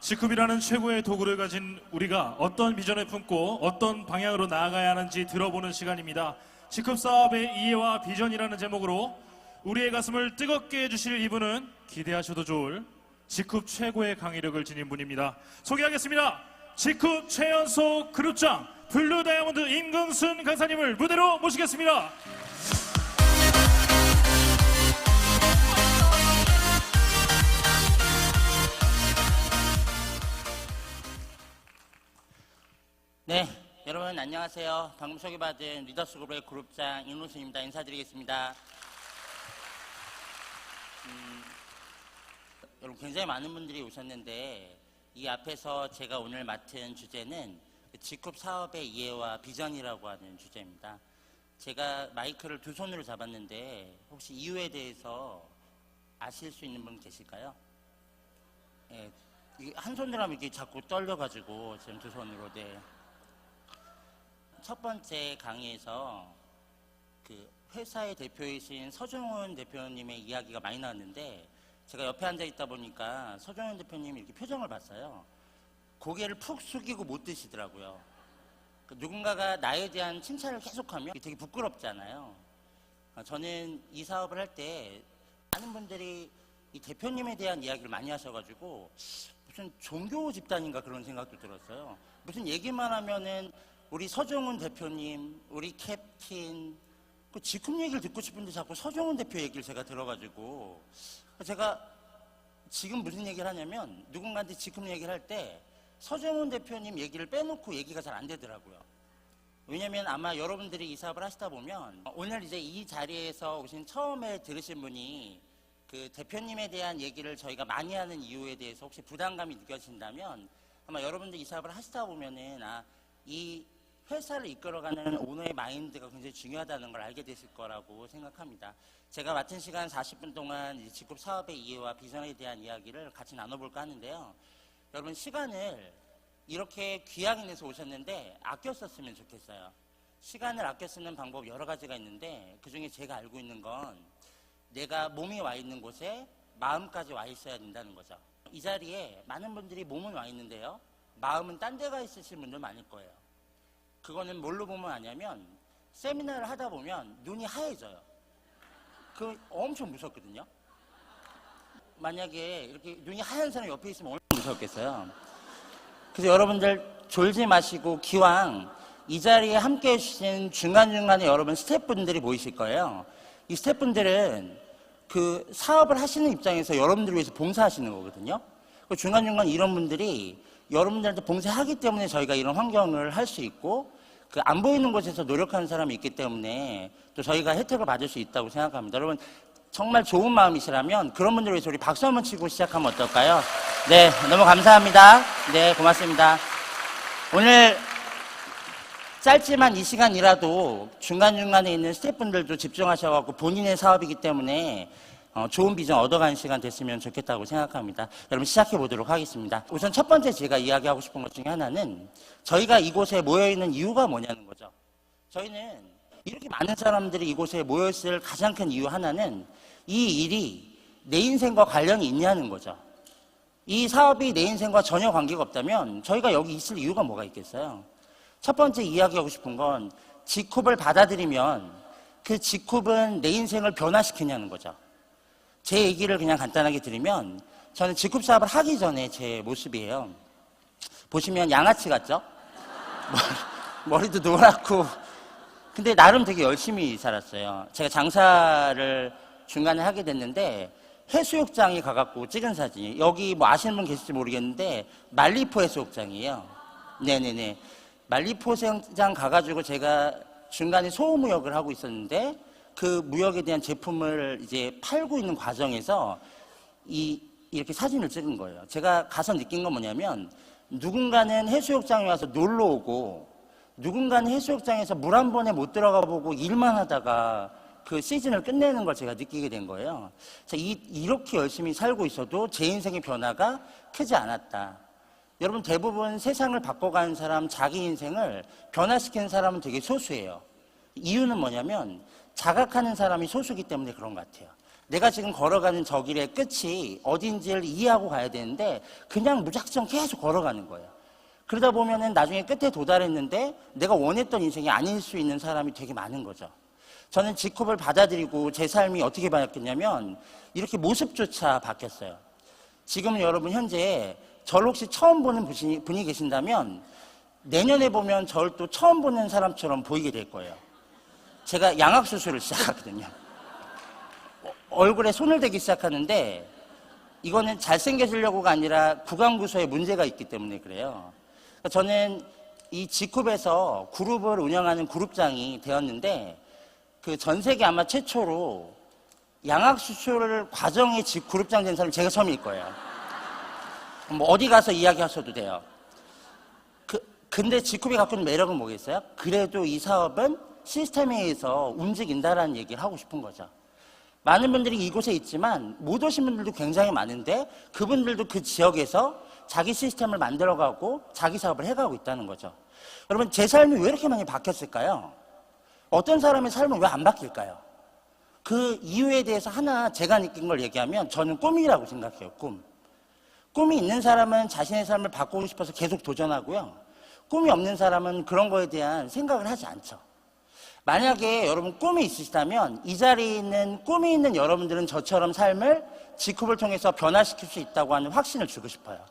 직급이라는 최고의 도구를 가진 우리가 어떤 비전을 품고 어떤 방향으로 나아가야 하는지 들어보는 시간입니다. 직급 사업의 이해와 비전이라는 제목으로 우리의 가슴을 뜨겁게 해주실 이분은 기대하셔도 좋을 직급 최고의 강의력을 지닌 분입니다. 소개하겠습니다. 직급 최연소 그룹장 블루 다이아몬드 임금순 강사님을 무대로 모시겠습니다. 네, 여러분 안녕하세요. 방금 소개받은 리더스 그룹의 그룹장 임금순입니다. 인사드리겠습니다. 여러분 굉장히 많은 분들이 오셨는데 이 앞에서 제가 오늘 맡은 주제는 직급 사업의 이해와 비전이라고 하는 주제입니다. 제가 마이크를 두 손으로 잡았는데 혹시 이유에 대해서 아실 수 있는 분 계실까요? 네, 한 손으로 하면 이게 자꾸 떨려가지고 지금 두 손으로. 네. 첫 번째 강의에서 그 회사의 대표이신 서종훈 대표님의 이야기가 많이 나왔는데 제가 옆에 앉아 있다 보니까 서종훈 대표님이 이렇게 표정을 봤어요. 고개를 푹 숙이고 못 드시더라고요. 누군가가 나에 대한 칭찬을 계속하면 되게 부끄럽잖아요. 저는 이 사업을 할 때 많은 분들이 이 대표님에 대한 이야기를 많이 하셔가지고 무슨 종교 집단인가 그런 생각도 들었어요. 무슨 얘기만 하면은 우리 서종훈 대표님, 우리 캡틴, 그 직급 얘기를 듣고 싶은데 자꾸 서종훈 대표 얘기를 제가 들어가지고 제가 지금 무슨 얘기를 하냐면 누군가한테 직급 얘기를 할 때 서종훈 대표님 얘기를 빼놓고 얘기가 잘 안 되더라고요. 왜냐면 아마 여러분들이 이 사업을 하시다 보면 오늘 이제 이 자리에서 오신 처음에 들으신 분이 그 대표님에 대한 얘기를 저희가 많이 하는 이유에 대해서 혹시 부담감이 느껴진다면 아마 여러분들 이 사업을 하시다 보면은 이 회사를 이끌어가는 오너의 마인드가 굉장히 중요하다는 걸 알게 되실 거라고 생각합니다. 제가 맡은 시간 40분 동안 직급 사업의 이해와 비전에 대한 이야기를 같이 나눠볼까 하는데요. 여러분 시간을 이렇게 귀하게 내서 오셨는데 아껴 썼으면 좋겠어요. 시간을 아껴 쓰는 방법 여러 가지가 있는데 그중에 제가 알고 있는 건 내가 몸이 와 있는 곳에 마음까지 와 있어야 된다는 거죠. 이 자리에 많은 분들이 몸은 와 있는데요. 마음은 딴 데가 있으실 분들 많을 거예요. 그거는 뭘로 보면 아냐면 세미나를 하다 보면 눈이 하얘져요. 그거 엄청 무섭거든요. 만약에 이렇게 눈이 하얀 사람이 옆에 있으면 얼마나 무섭겠어요. 그래서 여러분들 졸지 마시고 기왕 이 자리에 함께 해주신 중간중간에 여러분 스태프분들이 모이실 거예요. 이 스태프분들은 그 사업을 하시는 입장에서 여러분들을 위해서 봉사하시는 거거든요. 중간중간 이런 분들이 여러분들한테 봉사하기 때문에 저희가 이런 환경을 할 수 있고 그 안 보이는 곳에서 노력하는 사람이 있기 때문에 또 저희가 혜택을 받을 수 있다고 생각합니다. 여러분 정말 좋은 마음이시라면 그런 분들을 위해서 우리 박수 한번 치고 시작하면 어떨까요? 네, 너무 감사합니다. 네, 고맙습니다. 오늘 짧지만 이 시간이라도 중간중간에 있는 스태프분들도 집중하셔서 본인의 사업이기 때문에 좋은 비전 얻어가는 시간 됐으면 좋겠다고 생각합니다. 여러분 시작해 보도록 하겠습니다. 우선 첫 번째 제가 이야기하고 싶은 것 중에 하나는 저희가 이곳에 모여있는 이유가 뭐냐는 거죠. 저희는 이렇게 많은 사람들이 이곳에 모여있을 가장 큰 이유 하나는 이 일이 내 인생과 관련이 있냐는 거죠. 이 사업이 내 인생과 전혀 관계가 없다면 저희가 여기 있을 이유가 뭐가 있겠어요. 첫 번째 이야기하고 싶은 건 직급을 받아들이면 그 직급은 내 인생을 변화시키냐는 거죠. 제 얘기를 그냥 간단하게 드리면 저는 직급 사업을 하기 전에 제 모습이에요. 보시면 양아치 같죠? 머리도 노랗고 근데 나름 되게 열심히 살았어요. 제가 장사를 중간에 하게 됐는데 해수욕장에 가갖고 찍은 사진이 여기 뭐 아시는 분 계실지 모르겠는데 말리포 해수욕장이에요. 네네네. 말리포 해수욕장 가가지고 제가 중간에 소무역을 하고 있었는데 그 무역에 대한 제품을 이제 팔고 있는 과정에서 이렇게 사진을 찍은 거예요. 제가 가서 느낀 건 뭐냐면 누군가는 해수욕장에 와서 놀러 오고 누군가는 해수욕장에서 물 한 번에 못 들어가 보고 일만 하다가 그 시즌을 끝내는 걸 제가 느끼게 된 거예요. 이렇게 열심히 살고 있어도 제 인생의 변화가 크지 않았다. 여러분 대부분 세상을 바꿔가는 사람, 자기 인생을 변화시키는 사람은 되게 소수예요. 이유는 뭐냐면 자각하는 사람이 소수기 때문에 그런 것 같아요. 내가 지금 걸어가는 저 길의 끝이 어딘지를 이해하고 가야 되는데 그냥 무작정 계속 걸어가는 거예요. 그러다 보면은 나중에 끝에 도달했는데 내가 원했던 인생이 아닐 수 있는 사람이 되게 많은 거죠. 저는 직업을 받아들이고 제 삶이 어떻게 바뀌었냐면 이렇게 모습조차 바뀌었어요. 지금 여러분 현재 저를 혹시 처음 보는 분이 계신다면 내년에 보면 저를 또 처음 보는 사람처럼 보이게 될 거예요. 제가 양악수술을 시작하거든요. 얼굴에 손을 대기 시작하는데 이거는 잘생겨지려고가 아니라 구강구소에 문제가 있기 때문에 그래요. 저는 이 G컵에서 그룹을 운영하는 그룹장이 되었는데 그 전 세계 아마 최초로 양악수술 과정에 그룹장 된 사람이 제가 처음일 거예요. 뭐 어디 가서 이야기하셔도 돼요. 근데 G컵이 갖고 있는 매력은 뭐겠어요? 그래도 이 사업은 시스템에 의해서 움직인다라는 얘기를 하고 싶은 거죠. 많은 분들이 이곳에 있지만 못 오신 분들도 굉장히 많은데 그분들도 그 지역에서 자기 시스템을 만들어가고 자기 사업을 해가고 있다는 거죠. 여러분 제 삶이 왜 이렇게 많이 바뀌었을까요? 어떤 사람의 삶은 왜 안 바뀔까요? 그 이유에 대해서 하나 제가 느낀 걸 얘기하면 저는 꿈이라고 생각해요. 꿈이 있는 사람은 자신의 삶을 바꾸고 싶어서 계속 도전하고요. 꿈이 없는 사람은 그런 거에 대한 생각을 하지 않죠. 만약에 여러분 꿈이 있으시다면 이 자리에 있는 꿈이 있는 여러분들은 저처럼 삶을 G컵을 통해서 변화시킬 수 있다고 하는 확신을 주고 싶어요.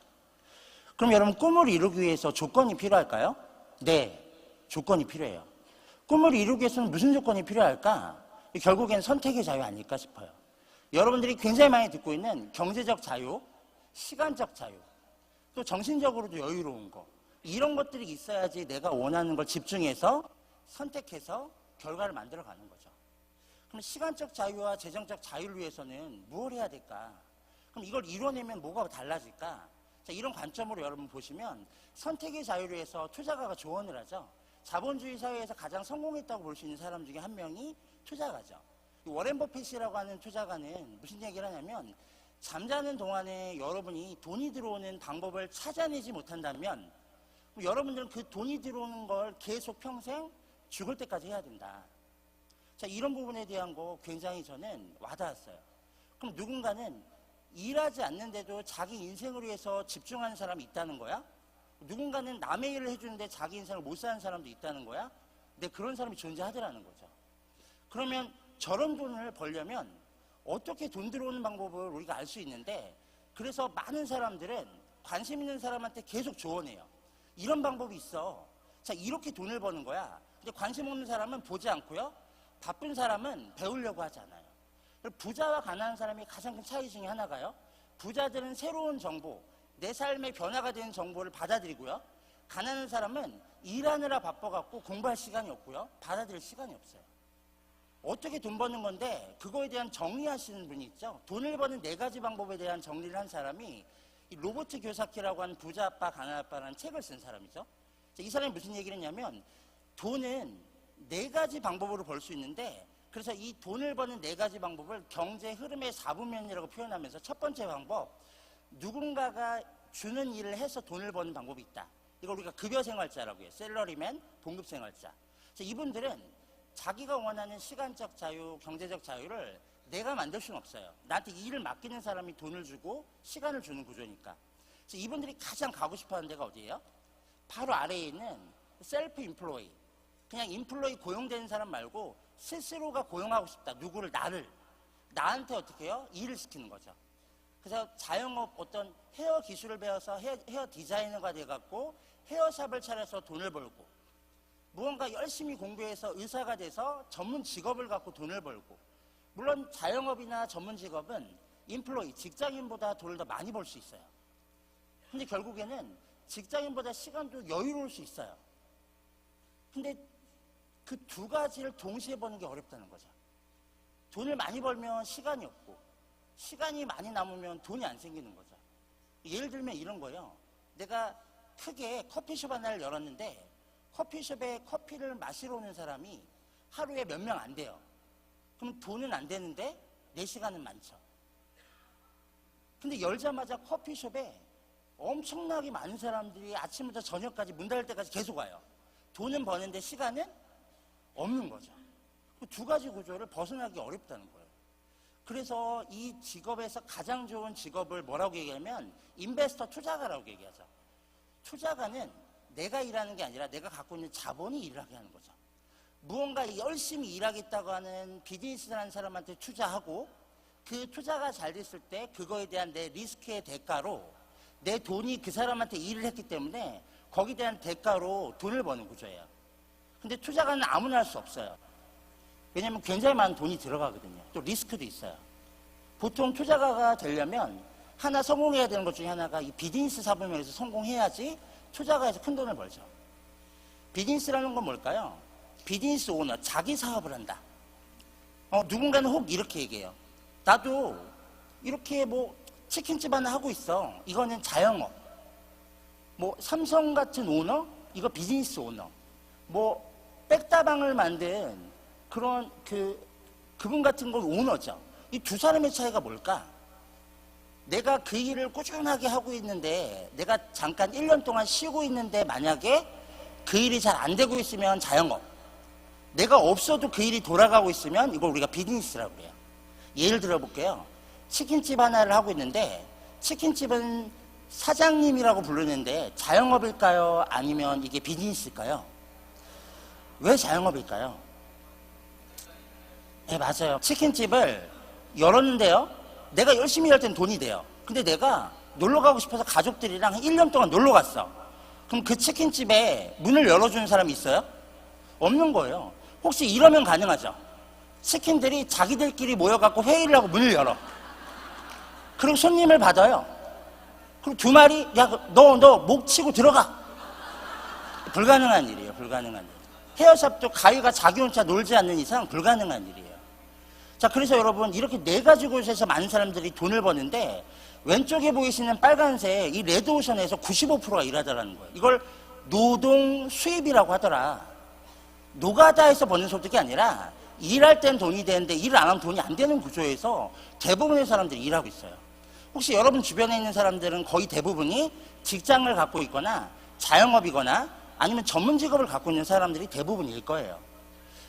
그럼 여러분 꿈을 이루기 위해서 조건이 필요할까요? 네, 조건이 필요해요. 꿈을 이루기 위해서는 무슨 조건이 필요할까? 결국엔 선택의 자유 아닐까 싶어요. 여러분들이 굉장히 많이 듣고 있는 경제적 자유, 시간적 자유, 또 정신적으로도 여유로운 거, 이런 것들이 있어야지 내가 원하는 걸 집중해서 선택해서 결과를 만들어가는 거죠. 그럼 시간적 자유와 재정적 자유를 위해서는 뭘 해야 될까? 그럼 이걸 이뤄내면 뭐가 달라질까? 자, 이런 관점으로 여러분 보시면 선택의 자유를 위해서 투자가가 조언을 하죠. 자본주의 사회에서 가장 성공했다고 볼 수 있는 사람 중에 한 명이 투자가죠. 워렌 버핏이라고 하는 투자가는 무슨 얘기를 하냐면 잠자는 동안에 여러분이 돈이 들어오는 방법을 찾아내지 못한다면 여러분들은 그 돈이 들어오는 걸 계속 평생 죽을 때까지 해야 된다. 자, 이런 부분에 대한 거 굉장히 저는 와닿았어요. 그럼 누군가는 일하지 않는데도 자기 인생을 위해서 집중하는 사람이 있다는 거야? 누군가는 남의 일을 해주는데 자기 인생을 못 사는 사람도 있다는 거야? 근데 그런 사람이 존재하더라는 거죠. 그러면 저런 돈을 벌려면 어떻게 돈 들어오는 방법을 우리가 알 수 있는데 그래서 많은 사람들은 관심 있는 사람한테 계속 조언해요. 이런 방법이 있어. 자, 이렇게 돈을 버는 거야. 근데 관심 없는 사람은 보지 않고요. 바쁜 사람은 배우려고 하지 않아요. 부자와 가난한 사람이 가장 큰 차이 중에 하나가요. 부자들은 새로운 정보, 내 삶의 변화가 되는 정보를 받아들이고요. 가난한 사람은 일하느라 바빠갖고 공부할 시간이 없고요. 받아들일 시간이 없어요. 어떻게 돈 버는 건데 그거에 대한 정리하시는 분이 있죠. 돈을 버는 4가지 방법에 대한 정리를 한 사람이 이 로버트 교사키라고 하는 부자 아빠, 가난한 아빠라는 책을 쓴 사람이죠. 이 사람이 무슨 얘기를 했냐면 돈은 4가지 방법으로 벌 수 있는데 그래서 이 돈을 버는 4가지 방법을 경제 흐름의 4분면이라고 표현하면서 첫 번째 방법, 누군가가 주는 일을 해서 돈을 버는 방법이 있다. 이걸 우리가 급여생활자라고 해요. 셀러리맨, 봉급생활자. 이분들은 자기가 원하는 시간적 자유, 경제적 자유를 내가 만들 수는 없어요. 나한테 이 일을 맡기는 사람이 돈을 주고 시간을 주는 구조니까. 이분들이 가장 가고 싶어하는 데가 어디예요? 바로 아래에 있는 셀프 인플로이. 그냥 인플로이 고용되는 사람 말고 스스로가 고용하고 싶다. 누구를? 나를. 나한테 어떻게 해요? 일을 시키는 거죠. 그래서 자영업 어떤 헤어 기술을 배워서 헤어 디자이너가 돼갖고 헤어샵을 차려서 돈을 벌고 무언가 열심히 공부해서 의사가 돼서 전문 직업을 갖고 돈을 벌고 물론 자영업이나 전문 직업은 인플로이, 직장인보다 돈을 더 많이 벌 수 있어요. 근데 결국에는 직장인보다 시간도 여유로울 수 있어요. 근데 그 2가지를 동시에 버는 게 어렵다는 거죠. 돈을 많이 벌면 시간이 없고 시간이 많이 남으면 돈이 안 생기는 거죠. 예를 들면 이런 거예요. 내가 크게 커피숍 하나를 열었는데 커피숍에 커피를 마시러 오는 사람이 하루에 몇 명 안 돼요. 그럼 돈은 안 되는데 내 시간은 많죠. 근데 열자마자 커피숍에 엄청나게 많은 사람들이 아침부터 저녁까지 문 닫을 때까지 계속 와요. 돈은 버는데 시간은 없는 거죠. 그 2가지 구조를 벗어나기 어렵다는 거예요. 그래서 이 직업에서 가장 좋은 직업을 뭐라고 얘기하면 인베스터 투자가라고 얘기하죠. 투자가는 내가 일하는 게 아니라 내가 갖고 있는 자본이 일하게 하는 거죠. 무언가 열심히 일하겠다고 하는 비즈니스라는 사람한테 투자하고 그 투자가 잘 됐을 때 그거에 대한 내 리스크의 대가로 내 돈이 그 사람한테 일을 했기 때문에 거기에 대한 대가로 돈을 버는 구조예요. 근데 투자가는 아무나 할 수 없어요. 왜냐하면 굉장히 많은 돈이 들어가거든요. 또 리스크도 있어요. 보통 투자가가 되려면 하나 성공해야 되는 것 중에 하나가 이 비즈니스 사범에서 성공해야지 투자가에서 큰 돈을 벌죠. 비즈니스라는 건 뭘까요? 비즈니스 오너, 자기 사업을 한다. 누군가는 혹 이렇게 얘기해요. 나도 이렇게 뭐 치킨집 하나 하고 있어. 이거는 자영업. 뭐 삼성 같은 오너? 이거 비즈니스 오너. 뭐 백다방을 만든 그런 그분 같은 건 오너죠. 이 두 사람의 차이가 뭘까? 내가 그 일을 꾸준하게 하고 있는데 내가 잠깐 1년 동안 쉬고 있는데 만약에 그 일이 잘 안 되고 있으면 자영업. 내가 없어도 그 일이 돌아가고 있으면 이걸 우리가 비즈니스라고 그래요. 예를 들어 볼게요. 치킨집 하나를 하고 있는데 치킨집은 사장님이라고 부르는데 자영업일까요? 아니면 이게 비즈니스일까요? 왜 자영업일까요? 네, 맞아요. 치킨집을 열었는데요. 내가 열심히 할 땐 돈이 돼요. 근데 내가 놀러 가고 싶어서 가족들이랑 한 1년 동안 놀러 갔어. 그럼 그 치킨집에 문을 열어주는 사람이 있어요? 없는 거예요. 혹시 이러면 가능하죠? 치킨들이 자기들끼리 모여갖고 회의를 하고 문을 열어. 그리고 손님을 받아요. 그리고 두 마리, 야, 너 목 치고 들어가. 불가능한 일이에요. 불가능한 일. 헤어샵도 가위가 자기 혼자 놀지 않는 이상 불가능한 일이에요. 자, 그래서 여러분 이렇게 네 가지 곳에서 많은 사람들이 돈을 버는데 왼쪽에 보이시는 빨간색 이 레드오션에서 95%가 일하더라는 거예요. 이걸 노동 수입이라고 하더라. 노가다에서 버는 소득이 아니라 일할 땐 돈이 되는데 일을 안 하면 돈이 안 되는 구조에서 대부분의 사람들이 일하고 있어요. 혹시 여러분 주변에 있는 사람들은 거의 대부분이 직장을 갖고 있거나 자영업이거나 아니면 전문 직업을 갖고 있는 사람들이 대부분일 거예요.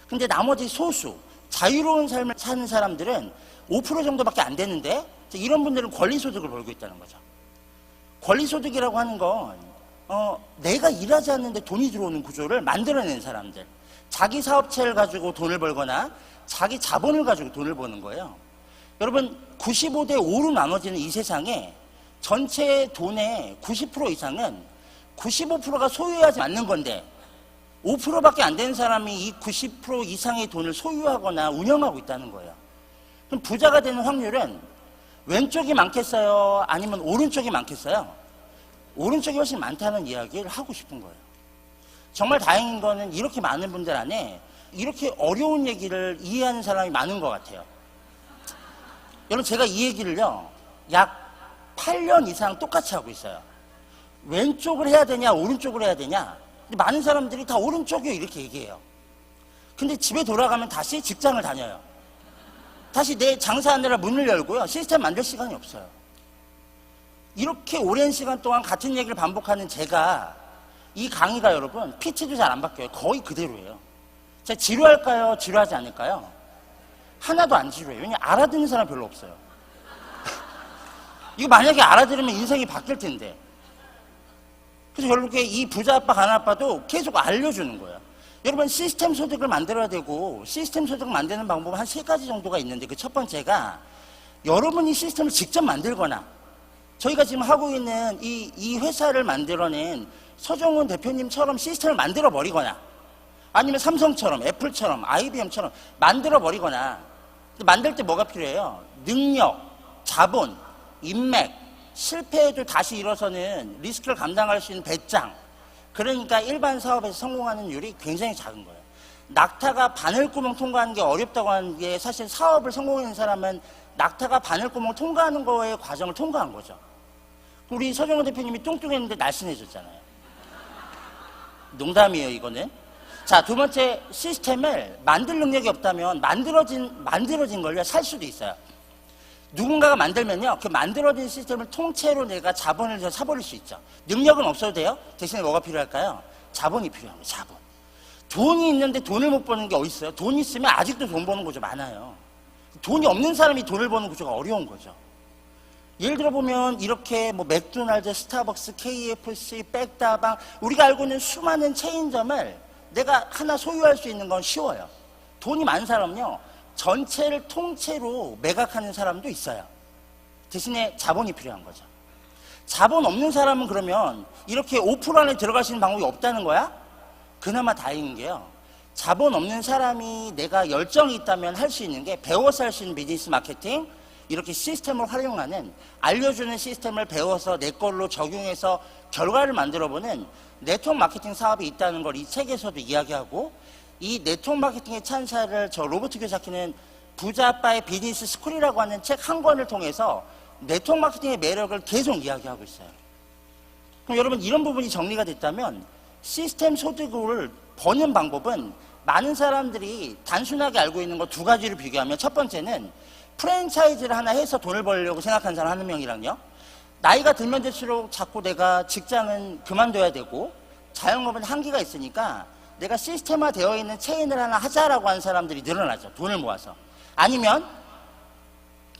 근데 나머지 소수 자유로운 삶을 사는 사람들은 5% 정도밖에 안 되는데 이런 분들은 권리소득을 벌고 있다는 거죠. 권리소득이라고 하는 건 내가 일하지 않는데 돈이 들어오는 구조를 만들어내는 사람들. 자기 사업체를 가지고 돈을 벌거나 자기 자본을 가지고 돈을 버는 거예요. 여러분 95대 5로 나눠지는 이 세상에 전체 돈의 90% 이상은 95%가 소유하지 않는 건데 5%밖에 안 되는 사람이 이 90% 이상의 돈을 소유하거나 운영하고 있다는 거예요. 그럼 부자가 되는 확률은 왼쪽이 많겠어요? 아니면 오른쪽이 많겠어요? 오른쪽이 훨씬 많다는 이야기를 하고 싶은 거예요. 정말 다행인 거는 이렇게 많은 분들 안에 이렇게 어려운 얘기를 이해하는 사람이 많은 것 같아요. 여러분 제가 이 얘기를요 약 8년 이상 똑같이 하고 있어요. 왼쪽을 해야 되냐 오른쪽을 해야 되냐. 근데 많은 사람들이 다 오른쪽이요 이렇게 얘기해요. 근데 집에 돌아가면 다시 직장을 다녀요. 다시 내 장사하느라 문을 열고요 시스템 만들 시간이 없어요. 이렇게 오랜 시간 동안 같은 얘기를 반복하는 제가 이 강의가 여러분 PT도 잘 안 바뀌어요. 거의 그대로예요. 제가 지루할까요? 지루하지 않을까요? 하나도 안 지루해요. 왜냐면 알아듣는 사람 별로 없어요. 이거 만약에 알아들으면 인생이 바뀔 텐데. 그래서 결국에 이 부자 아빠 가난 아빠도 계속 알려주는 거예요. 여러분 시스템 소득을 만들어야 되고 시스템 소득을 만드는 방법은 한 3가지 정도가 있는데 그 첫 번째가 여러분이 시스템을 직접 만들거나 저희가 지금 하고 있는 이 회사를 만들어낸 서정훈 대표님처럼 시스템을 만들어 버리거나 아니면 삼성처럼 애플처럼 IBM처럼 만들어 버리거나 만들 때 뭐가 필요해요? 능력, 자본, 인맥, 실패해도 다시 일어서는 리스크를 감당할 수 있는 배짱. 그러니까 일반 사업에서 성공하는 율이 굉장히 작은 거예요. 낙타가 바늘구멍 통과하는 게 어렵다고 하는 게 사실 사업을 성공하는 사람은 낙타가 바늘구멍 통과하는 거의 과정을 통과한 거죠. 우리 서정훈 대표님이 뚱뚱했는데 날씬해졌잖아요. 농담이에요 이거는. 자, 두 번째 시스템을 만들 능력이 없다면 만들어진 걸요 살 수도 있어요. 누군가가 만들면요 그 만들어진 시스템을 통째로 내가 자본을 사버릴 수 있죠. 능력은 없어도 돼요. 대신에 뭐가 필요할까요? 자본이 필요합니다. 자본. 돈이 있는데 돈을 못 버는 게 어디 있어요? 돈 있으면 아직도 돈 버는 거죠. 많아요. 돈이 없는 사람이 돈을 버는 구조가 어려운 거죠. 예를 들어 보면 이렇게 뭐 맥도날드, 스타벅스, KFC, 백다방 우리가 알고 있는 수많은 체인점을 내가 하나 소유할 수 있는 건 쉬워요. 돈이 많은 사람은요, 전체를 통째로 매각하는 사람도 있어요. 대신에 자본이 필요한 거죠. 자본 없는 사람은 그러면 이렇게 오프 안에 들어갈 수 있는 방법이 없다는 거야? 그나마 다행인 게요, 자본 없는 사람이 내가 열정이 있다면 할 수 있는 게 배워서 할 수 있는 비즈니스 마케팅, 이렇게 시스템을 활용하는, 알려주는 시스템을 배워서 내 걸로 적용해서 결과를 만들어보는 네트워크 마케팅 사업이 있다는 걸 이 책에서도 이야기하고, 이 네트워크 마케팅의 찬사를 저 로버트 키요사키는 부자 아빠의 비즈니스 스쿨이라고 하는 책 한 권을 통해서 네트워크 마케팅의 매력을 계속 이야기하고 있어요. 그럼 여러분, 이런 부분이 정리가 됐다면 시스템 소득을 버는 방법은 많은 사람들이 단순하게 알고 있는 거 두 가지를 비교하면, 첫 번째는 프랜차이즈를 하나 해서 돈을 벌려고 생각하는 사람 한 명이랑요, 나이가 들면 들수록 자꾸 내가 직장은 그만둬야 되고 자영업은 한계가 있으니까 내가 시스템화 되어 있는 체인을 하나 하자라고 하는 사람들이 늘어나죠. 돈을 모아서. 아니면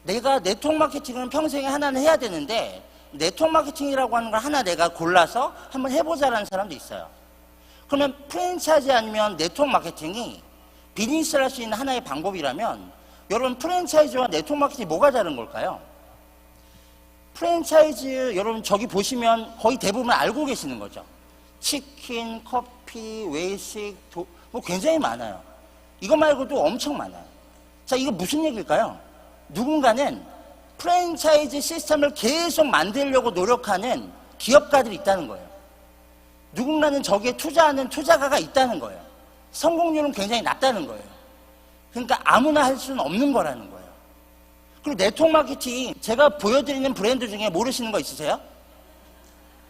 내가 네트워크 마케팅은 평생에 하나는 해야 되는데 네트워크 마케팅이라고 하는 걸 하나 내가 골라서 한번 해보자라는 사람도 있어요. 그러면 프랜차이즈 아니면 네트워크 마케팅이 비즈니스를 할 수 있는 하나의 방법이라면, 여러분 프랜차이즈와 네트워크 마케팅이 뭐가 다른 걸까요? 프랜차이즈, 여러분 저기 보시면 거의 대부분 알고 계시는 거죠. 치킨, 커피, 외식, 뭐 굉장히 많아요. 이거 말고도 엄청 많아요. 자, 이거 무슨 얘기일까요? 누군가는 프랜차이즈 시스템을 계속 만들려고 노력하는 기업가들이 있다는 거예요. 누군가는 저기에 투자하는 투자가가 있다는 거예요. 성공률은 굉장히 낮다는 거예요. 그러니까 아무나 할 수는 없는 거라는 거예요. 그리고 네트워크 마케팅, 제가 보여드리는 브랜드 중에 모르시는 거 있으세요?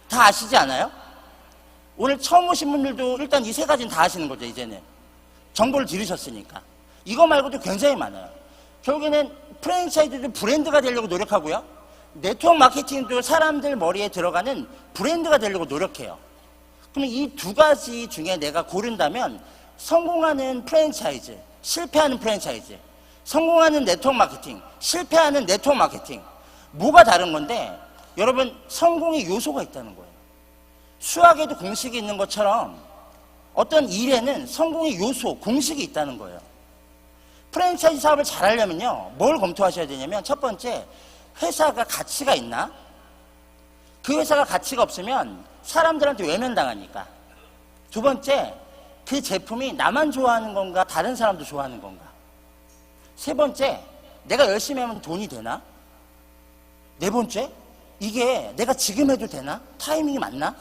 다 아시지 않아요? 오늘 처음 오신 분들도 일단 이 세 가지는 다 아시는 거죠. 이제는 정보를 들으셨으니까. 이거 말고도 굉장히 많아요. 결국에는 프랜차이즈도 브랜드가 되려고 노력하고요, 네트워크 마케팅도 사람들 머리에 들어가는 브랜드가 되려고 노력해요. 그러면 이 두 가지 중에 내가 고른다면 성공하는 프랜차이즈, 실패하는 프랜차이즈, 성공하는 네트워크 마케팅, 실패하는 네트워크 마케팅, 뭐가 다른 건데, 여러분 성공의 요소가 있다는 거예요. 수학에도 공식이 있는 것처럼 어떤 일에는 성공의 요소, 공식이 있다는 거예요. 프랜차이즈 사업을 잘 하려면요, 뭘 검토하셔야 되냐면, 첫 번째, 회사가 가치가 있나? 그 회사가 가치가 없으면 사람들한테 외면당하니까. 두 번째, 그 제품이 나만 좋아하는 건가, 다른 사람도 좋아하는 건가. 세 번째, 내가 열심히 하면 돈이 되나? 네 번째, 이게 내가 지금 해도 되나? 타이밍이 맞나?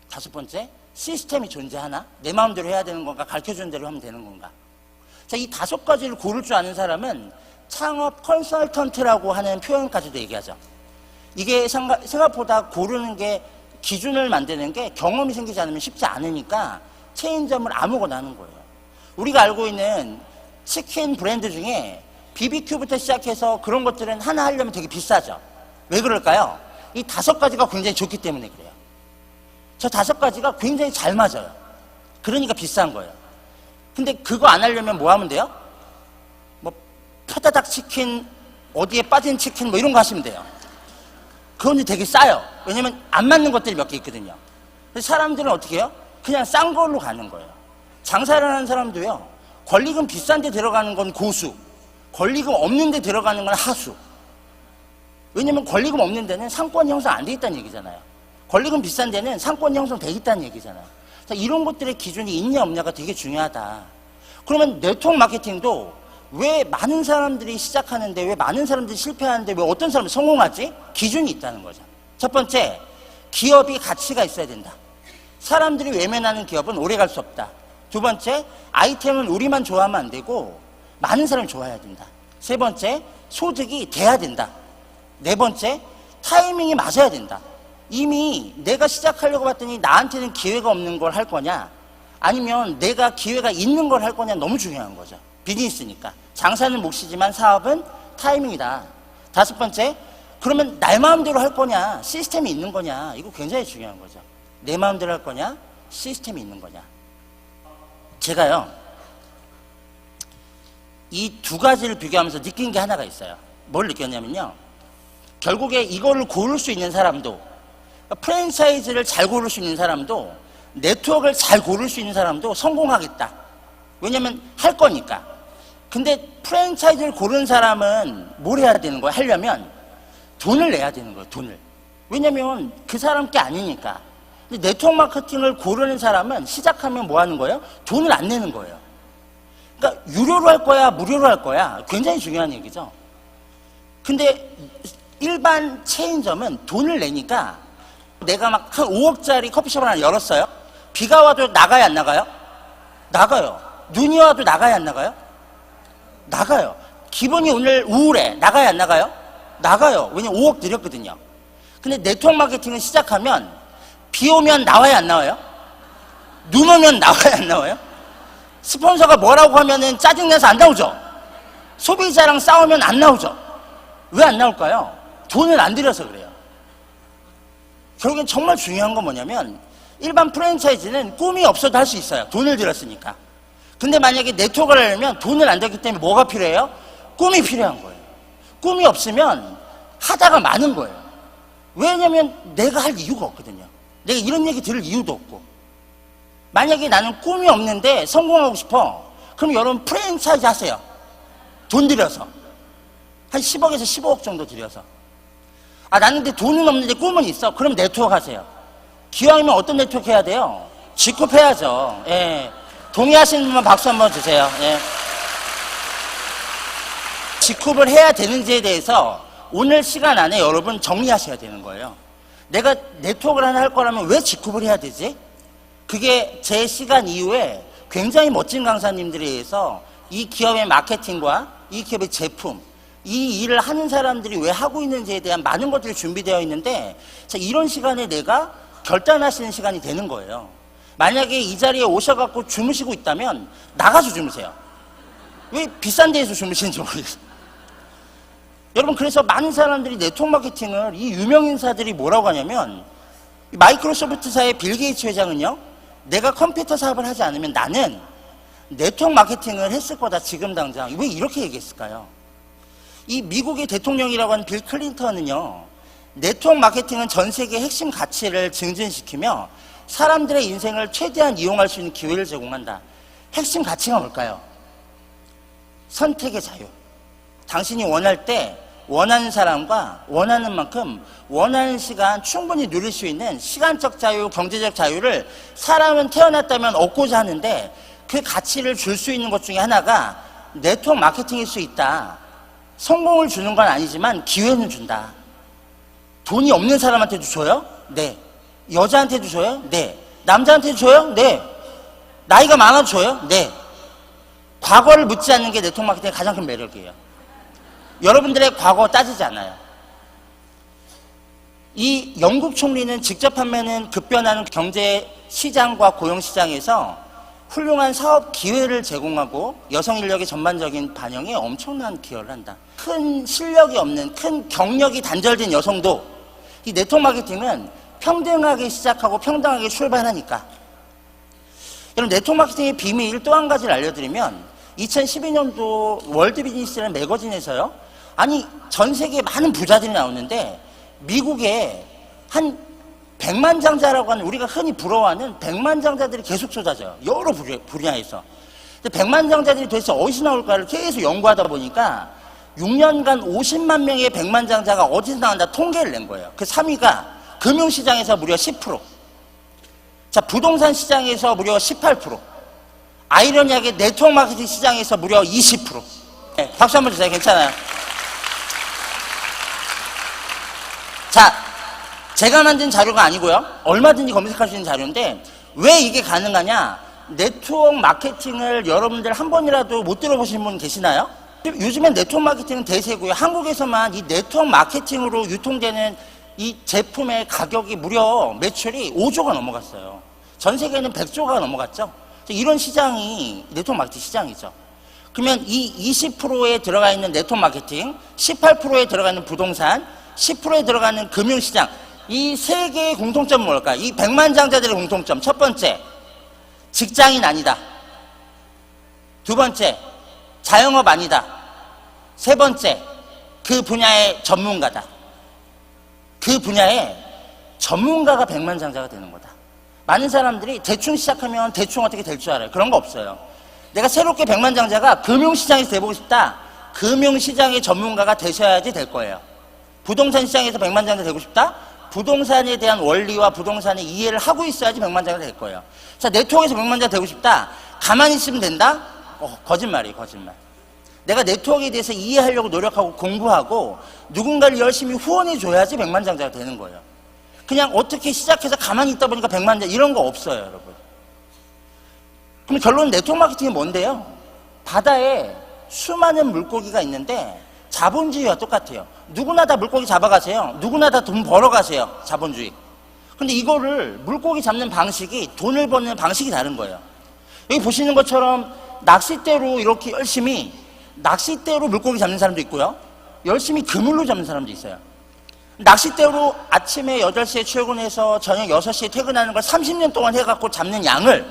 다섯 번째, 시스템이 존재하나? 내 마음대로 해야 되는 건가? 가르쳐주는 대로 하면 되는 건가? 자, 이 다섯 가지를 고를 줄 아는 사람은 창업 컨설턴트라고 하는 표현까지도 얘기하죠. 이게 생각보다 고르는 게, 기준을 만드는 게 경험이 생기지 않으면 쉽지 않으니까 체인점을 아무거나 하는 거예요. 우리가 알고 있는 치킨 브랜드 중에 BBQ부터 시작해서 그런 것들은 하나 하려면 되게 비싸죠. 왜 그럴까요? 이 다섯 가지가 굉장히 좋기 때문에 그래요. 저 다섯 가지가 굉장히 잘 맞아요. 그러니까 비싼 거예요. 근데 그거 안 하려면 뭐 하면 돼요? 뭐 파다닥 치킨, 어디에 빠진 치킨 뭐 이런 거 하시면 돼요. 그건 되게 싸요. 왜냐면 안 맞는 것들이 몇 개 있거든요. 그래서 사람들은 어떻게 해요? 그냥 싼 걸로 가는 거예요. 장사를 하는 사람도요, 권리금 비싼 데 들어가는 건 고수, 권리금 없는 데 들어가는 건 하수. 왜냐면 권리금 없는 데는 상권 형성 안 돼 있다는 얘기잖아요. 권리금 비싼 데는 상권 형성 돼 있다는 얘기잖아요. 자, 이런 것들의 기준이 있냐 없냐가 되게 중요하다. 그러면 네트워크 마케팅도 왜 많은 사람들이 시작하는데, 왜 많은 사람들이 실패하는데, 왜 어떤 사람이 성공하지? 기준이 있다는 거죠. 첫 번째, 기업이 가치가 있어야 된다. 사람들이 외면하는 기업은 오래 갈 수 없다. 두 번째, 아이템은 우리만 좋아하면 안 되고 많은 사람이 좋아해야 된다. 세 번째, 소득이 돼야 된다. 네 번째, 타이밍이 맞아야 된다. 이미 내가 시작하려고 봤더니 나한테는 기회가 없는 걸 할 거냐, 아니면 내가 기회가 있는 걸 할 거냐, 너무 중요한 거죠. 비즈니스니까. 장사는 몫이지만 사업은 타이밍이다. 다섯 번째, 그러면 내 마음대로 할 거냐, 시스템이 있는 거냐, 이거 굉장히 중요한 거죠. 내 마음대로 할 거냐, 시스템이 있는 거냐. 제가요, 이 두 가지를 비교하면서 느낀 게 하나가 있어요. 뭘 느꼈냐면요. 결국에 이거를 고를 수 있는 사람도, 프랜차이즈를 잘 고를 수 있는 사람도, 네트워크를 잘 고를 수 있는 사람도 성공하겠다. 왜냐면 할 거니까. 근데 프랜차이즈를 고르는 사람은 뭘 해야 되는 거야? 하려면 돈을 내야 되는 거예요. 돈을. 왜냐면 그 사람 게 아니니까. 근데 네트워크 마케팅을 고르는 사람은 시작하면 뭐 하는 거예요? 돈을 안 내는 거예요. 그러니까 유료로 할 거야, 무료로 할 거야? 굉장히 중요한 얘기죠. 근데 일반 체인점은 돈을 내니까 내가 막 한 5억짜리 커피숍을 하나 열었어요. 비가 와도 나가요, 안 나가요? 나가요. 눈이 와도 나가요, 안 나가요? 나가요. 기분이 오늘 우울해. 나가요, 안 나가요? 나가요. 왜냐면 5억 들였거든요. 근데 네트워크 마케팅을 시작하면 비 오면 나와요, 안 나와요? 눈 오면 나와요, 안 나와요? 스폰서가 뭐라고 하면은 짜증내서 안 나오죠? 소비자랑 싸우면 안 나오죠? 왜 안 나올까요? 돈을 안 들여서 그래요. 결국엔 정말 중요한 건 뭐냐면 일반 프랜차이즈는 꿈이 없어도 할 수 있어요. 돈을 들였으니까. 근데 만약에 네트워크를 하려면 돈을 안 들기 때문에 뭐가 필요해요? 꿈이 필요한 거예요. 꿈이 없으면 하다가 많은 거예요. 왜냐면 내가 할 이유가 없거든요. 내가 이런 얘기 들을 이유도 없고. 만약에 나는 꿈이 없는데 성공하고 싶어. 그럼 여러분 프랜차이즈 하세요. 돈 들여서. 한 10억에서 15억 정도 들여서. 아, 나는 근데 돈은 없는데 꿈은 있어. 그럼 네트워크 하세요. 기왕이면 어떤 네트워크 해야 돼요? 직급해야죠. 예. 동의하시는 분만 박수 한번 주세요. 예. 직급을 해야 되는지에 대해서 오늘 시간 안에 여러분 정리하셔야 되는 거예요. 내가 네트워크를 하나 할 거라면 왜 직급을 해야 되지? 그게 제 시간 이후에 굉장히 멋진 강사님들에 의해서 이 기업의 마케팅과 이 기업의 제품, 이 일을 하는 사람들이 왜 하고 있는지에 대한 많은 것들이 준비되어 있는데, 자, 이런 시간에 내가 결단하시는 시간이 되는 거예요. 만약에 이 자리에 오셔갖고 주무시고 있다면 나가서 주무세요. 왜 비싼 데에서 주무시는지 모르겠어요. 여러분, 그래서 많은 사람들이 네트워크 마케팅을, 이 유명 인사들이 뭐라고 하냐면, 마이크로소프트사의 빌 게이츠 회장은요, 내가 컴퓨터 사업을 하지 않으면 나는 네트워크 마케팅을 했을 거다, 지금 당장. 왜 이렇게 얘기했을까요? 이 미국의 대통령이라고 하는 빌 클린턴은요, 네트워크 마케팅은 전 세계의 핵심 가치를 증진시키며 사람들의 인생을 최대한 이용할 수 있는 기회를 제공한다. 핵심 가치가 뭘까요? 선택의 자유. 당신이 원할 때 원하는 사람과 원하는 만큼 원하는 시간 충분히 누릴 수 있는 시간적 자유, 경제적 자유를 사람은 태어났다면 얻고자 하는데, 그 가치를 줄 수 있는 것 중에 하나가 네트워크 마케팅일 수 있다. 성공을 주는 건 아니지만 기회는 준다. 돈이 없는 사람한테도 줘요? 네. 여자한테도 줘요? 네. 남자한테도 줘요? 네. 나이가 많아도 줘요? 네. 과거를 묻지 않는 게 네트워크 마케팅의 가장 큰 매력이에요. 여러분들의 과거 따지지 않아요. 이 영국 총리는 직접 판매는 급변하는 경제 시장과 고용 시장에서 훌륭한 사업 기회를 제공하고 여성 인력의 전반적인 반영에 엄청난 기여를 한다. 큰 실력이 없는, 큰 경력이 단절된 여성도 이 네트워크 마케팅은 평등하게 시작하고 평등하게 출발하니까. 여러분, 네트워크 마케팅의 비밀 또 한 가지를 알려드리면, 2012년도 월드 비즈니스라는 매거진에서요, 아니 전 세계 많은 부자들이 나오는데 미국에 한 백만장자라고 하는, 우리가 흔히 부러워하는 백만장자들이 계속 쏟아져요. 여러 분야에서. 근데 백만장자들이 도대체 어디서 나올까를 계속 연구하다 보니까 6년간 50만 명의 백만장자가 어디서 나온다 통계를 낸 거예요. 그 3위가 금융시장에서 무려 10%, 자, 부동산 시장에서 무려 18%, 아이러니하게 네트워크 마케팅 시장에서 무려 20%. 네, 박수 한번 주세요. 괜찮아요. 자, 제가 만든 자료가 아니고요, 얼마든지 검색할 수 있는 자료인데, 왜 이게 가능하냐? 네트워크 마케팅을 여러분들 한 번이라도 못 들어보신 분 계시나요? 요즘엔 네트워크 마케팅은 대세고요. 한국에서만 이 네트워크 마케팅으로 유통되는 이 제품의 가격이 무려 매출이 5조가 넘어갔어요. 전 세계는 100조가 넘어갔죠. 이런 시장이 네트워크 마케팅 시장이죠. 그러면 이 20%에 들어가 있는 네트워크 마케팅, 18%에 들어가 있는 부동산, 10%에 들어가는 금융시장, 이 세 개의 공통점은 뭘까요? 이 백만장자들의 공통점. 첫 번째, 직장인 아니다. 두 번째, 자영업 아니다. 세 번째, 그 분야의 전문가다. 그 분야의 전문가가 백만장자가 되는 거다. 많은 사람들이 대충 시작하면 대충 어떻게 될 줄 알아요. 그런 거 없어요. 내가 새롭게 백만장자가 금융시장에서 돼보고 싶다. 금융시장의 전문가가 되셔야지 될 거예요. 부동산 시장에서 백만장자 되고 싶다. 부동산에 대한 원리와 부동산의 이해를 하고 있어야지 백만장자가 될 거예요. 자, 네트워크에서 백만장자 되고 싶다. 가만히 있으면 된다? 거짓말이에요, 거짓말. 내가 네트워크에 대해서 이해하려고 노력하고 공부하고 누군가를 열심히 후원해줘야지 백만장자가 되는 거예요. 그냥 어떻게 시작해서 가만히 있다 보니까 백만장자 이런 거 없어요, 여러분. 그럼 결론은 네트워크 마케팅이 뭔데요? 바다에 수많은 물고기가 있는데 자본주의와 똑같아요. 누구나 다 물고기 잡아가세요. 누구나 다 돈 벌어가세요. 자본주의. 근데 이거를 물고기 잡는 방식이 돈을 버는 방식이 다른 거예요. 여기 보시는 것처럼 낚싯대로 이렇게 열심히 낚싯대로 물고기 잡는 사람도 있고요. 열심히 그물로 잡는 사람도 있어요. 낚싯대로 아침에 8시에 출근해서 저녁 6시에 퇴근하는 걸 30년 동안 해갖고 잡는 양을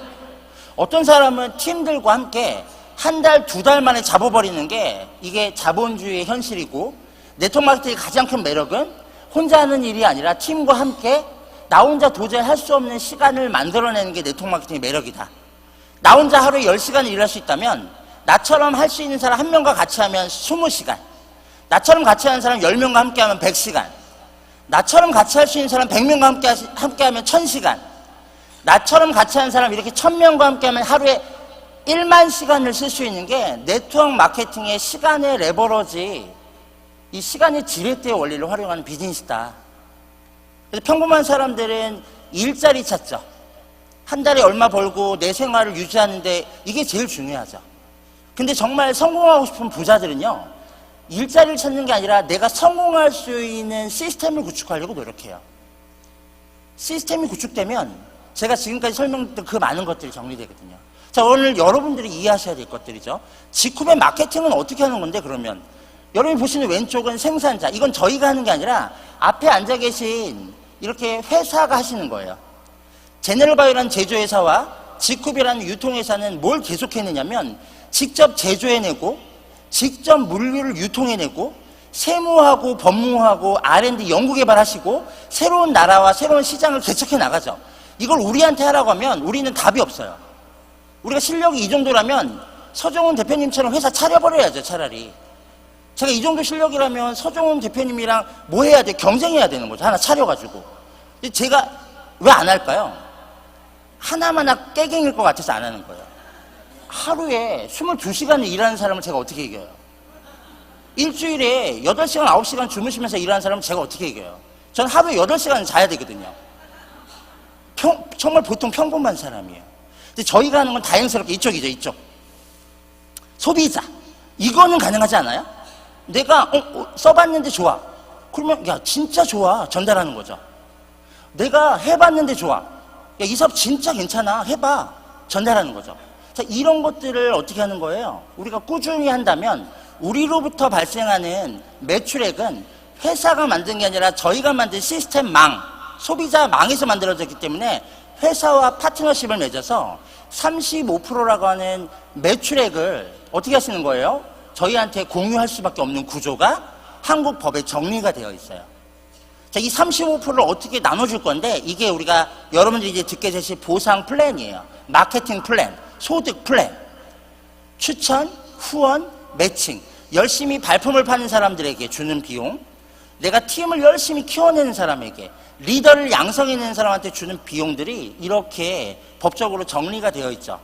어떤 사람은 팀들과 함께 한 달, 2달 만에 잡아버리는 게 이게 자본주의의 현실이고, 네트워크 마케팅의 가장 큰 매력은 혼자 하는 일이 아니라 팀과 함께 나 혼자 도저히 할 수 없는 시간을 만들어내는 게 네트워크 마케팅의 매력이다. 나 혼자 하루에 10시간을 일할 수 있다면 나처럼 할 수 있는 사람 1명과 같이 하면 20시간, 나처럼 같이 하는 사람 10명과 함께 하면 100시간, 나처럼 같이 할 수 있는 사람 100명과 함께 하면 1000시간, 나처럼 같이 하는 사람 이렇게 1000명과 함께 하면 하루에 1만 시간을 쓸 수 있는 게 네트워크 마케팅의 시간의 레버러지, 이 시간의 지렛대의 원리를 활용하는 비즈니스다. 그래서 평범한 사람들은 일자리 찾죠. 한 달에 얼마 벌고 내 생활을 유지하는데 이게 제일 중요하죠. 근데 정말 성공하고 싶은 부자들은요, 일자리를 찾는 게 아니라 내가 성공할 수 있는 시스템을 구축하려고 노력해요. 시스템이 구축되면 제가 지금까지 설명했던 그 많은 것들이 정리되거든요. 자, 오늘 여러분들이 이해하셔야 될 것들이죠. 지쿰의 마케팅은 어떻게 하는 건데, 그러면 여러분이 보시는 왼쪽은 생산자, 이건 저희가 하는 게 아니라 앞에 앉아 계신 이렇게 회사가 하시는 거예요. 제네럴바이오라는 제조회사와 지쿰이라는 유통회사는 뭘 계속해내냐면 직접 제조해내고 직접 물류를 유통해내고 세무하고 법무하고 R&D 연구개발하시고 새로운 나라와 새로운 시장을 개척해 나가죠. 이걸 우리한테 하라고 하면 우리는 답이 없어요. 우리가 실력이 이 정도라면 서정훈 대표님처럼 회사 차려버려야죠, 차라리. 제가 이 정도 실력이라면 서정훈 대표님이랑 뭐 해야 돼? 경쟁해야 되는 거죠. 하나 차려가지고. 근데 제가 왜 안 할까요? 하나마나 깨갱일 것 같아서 안 하는 거예요. 하루에 22시간을 일하는 사람을 제가 어떻게 이겨요? 일주일에 8시간, 9시간 주무시면서 일하는 사람을 제가 어떻게 이겨요? 전 하루에 8시간 자야 되거든요. 정말 보통 평범한 사람이에요. 근데 저희가 하는 건 다행스럽게 이쪽이죠, 이쪽. 소비자. 이거는 가능하지 않아요? 내가 써봤는데 좋아. 그러면 야, 진짜 좋아. 전달하는 거죠. 내가 해봤는데 좋아. 야, 이 사업 진짜 괜찮아. 해봐. 전달하는 거죠. 자, 이런 것들을 어떻게 하는 거예요? 우리가 꾸준히 한다면 우리로부터 발생하는 매출액은 회사가 만든 게 아니라 저희가 만든 시스템망, 소비자망에서 만들어졌기 때문에 회사와 파트너십을 맺어서 35%라고 하는 매출액을 어떻게 하시는 거예요? 저희한테 공유할 수밖에 없는 구조가 한국 법에 정리가 되어 있어요. 자, 이 35%를 어떻게 나눠줄 건데, 이게 우리가 여러분들이 이제 듣게 되실 보상 플랜이에요. 마케팅 플랜, 소득 플랜. 추천, 후원, 매칭. 열심히 발품을 파는 사람들에게 주는 비용, 내가 팀을 열심히 키워내는 사람에게, 리더를 양성해내는 사람한테 주는 비용들이 이렇게 법적으로 정리가 되어 있죠.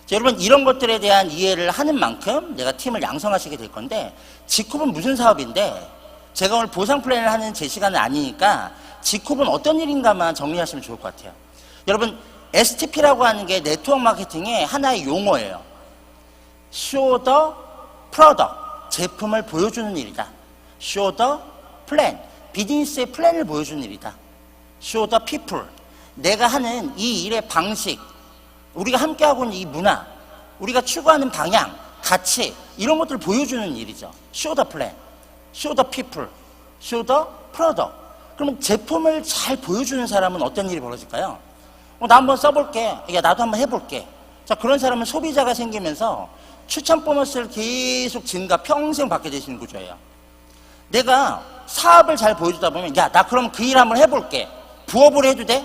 자, 여러분, 이런 것들에 대한 이해를 하는 만큼 내가 팀을 양성하시게 될 건데, 지쿰은 무슨 사업인데, 제가 오늘 보상 플랜을 하는 제 시간은 아니니까 지쿰은 어떤 일인가만 정리하시면 좋을 것 같아요. 여러분, STP라고 하는 게 네트워크 마케팅의 하나의 용어예요. Show the product, 제품을 보여주는 일이다. Show the plan, 비즈니스의 플랜을 보여주는 일이다. Show the people, 내가 하는 이 일의 방식, 우리가 함께하고 있는 이 문화, 우리가 추구하는 방향, 가치, 이런 것들을 보여주는 일이죠. Show the plan, show the people, show the product. 그러면 제품을 잘 보여주는 사람은 어떤 일이 벌어질까요? 나 한번 써볼게. 야, 나도 한번 해볼게. 자, 그런 사람은 소비자가 생기면서 추천 보너스를 계속 증가, 평생 받게 되시는 구조예요. 내가 사업을 잘 보여주다 보면, 야, 나 그럼 그 일 한번 해볼게. 부업으로 해도 돼?